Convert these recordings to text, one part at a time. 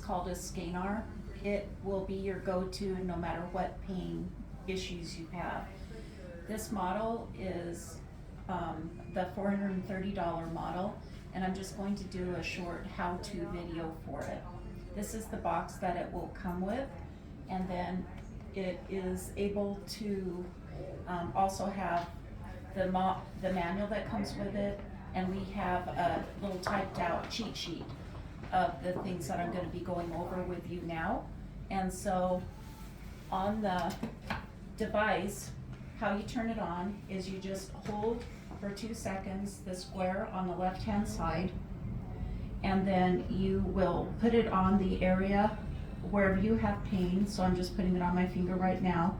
called a Scanar. It will be your go-to no matter what pain issues you have. This model is the $430 model, and I'm just going to do a short how-to video for it. This is the box that it will come with, and then it is able to also have the manual that comes with it, and we have a little typed out cheat sheet of the things that I'm going to be going over with you now. And so on the device, how you turn it on is you just hold for 2 seconds the square on the left hand side, and then you will put it on the area wherever you have pain. So I'm just putting it on my finger right now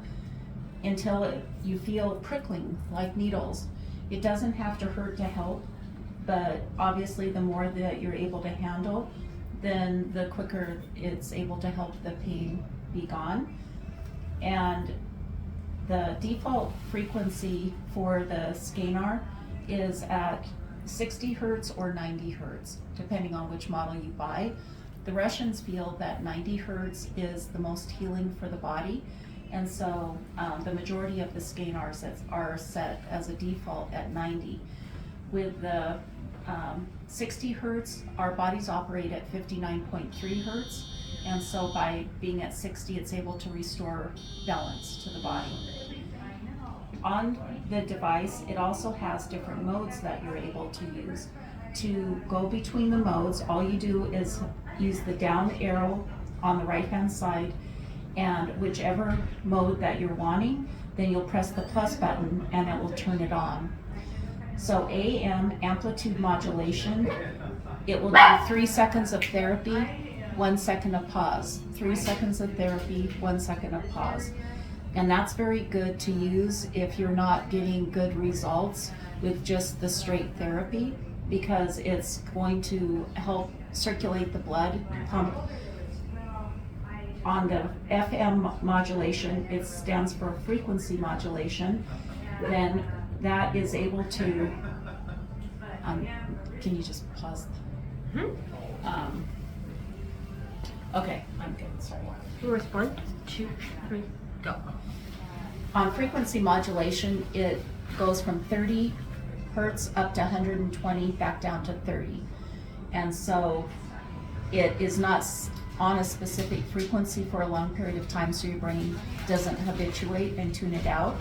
until you feel prickling like needles. It doesn't have to hurt to help, but obviously the more that you're able to handle, then the quicker it's able to help the pain be gone. And the default frequency for the Scanar is at 60 hertz or 90 hertz, depending on which model you buy. The Russians feel that 90 hertz is the most healing for the body, and so the majority of the Scanars are set as a default at 90. With the 60 hertz, our bodies operate at 59.3 hertz, and so by being at 60, it's able to restore balance to the body. On the device, it also has different modes that you're able to use. To go between the modes, all you do is use the down arrow on the right hand side, and whichever mode that you're wanting, then you'll press the plus button and it will turn it on. So AM, amplitude modulation, it will do 3 seconds of therapy, 1 second of pause. 3 seconds of therapy, 1 second of pause. And that's very good to use if you're not getting good results with just the straight therapy, because it's going to help circulate the blood pump. On the FM modulation, it stands for frequency modulation, then that is able to, can you just pause? Okay, I'm good, sorry. Yours, 1, 2, 3, go. On frequency modulation, it goes from 30 hertz up to 120, back down to 30. And so it is not on a specific frequency for a long period of time, so your brain doesn't habituate and tune it out.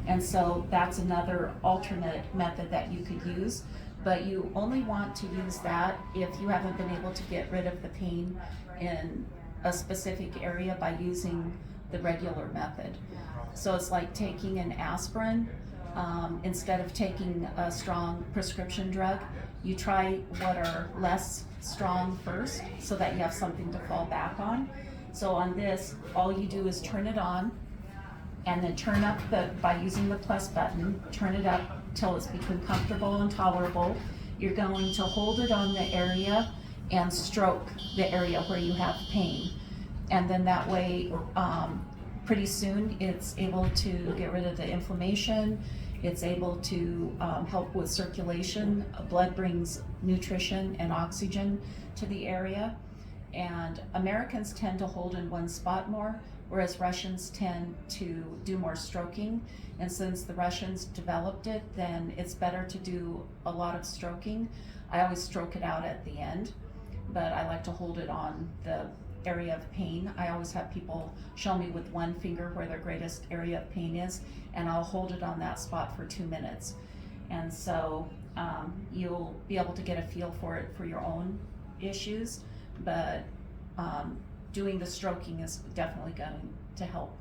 And so that's another alternate method that you could use, but you only want to use that if you haven't been able to get rid of the pain in a specific area by using the regular method. So it's like taking an aspirin. Instead of taking a strong prescription drug, you try what are less strong first so that you have something to fall back on. So on this, all you do is turn it on, and then turn up by using the plus button, turn it up till it's between comfortable and tolerable. You're going to hold it on the area and stroke the area where you have pain. And then that way, pretty soon it's able to get rid of the inflammation. It's able to help with circulation. Blood brings nutrition and oxygen to the area. And Americans tend to hold in one spot more, whereas Russians tend to do more stroking. And since the Russians developed it, then it's better to do a lot of stroking. I always stroke it out at the end, but I like to hold it on the area of pain. I always have people show me with one finger where their greatest area of pain is, and I'll hold it on that spot for 2 minutes. And so you'll be able to get a feel for it for your own issues, but doing the stroking is definitely going to help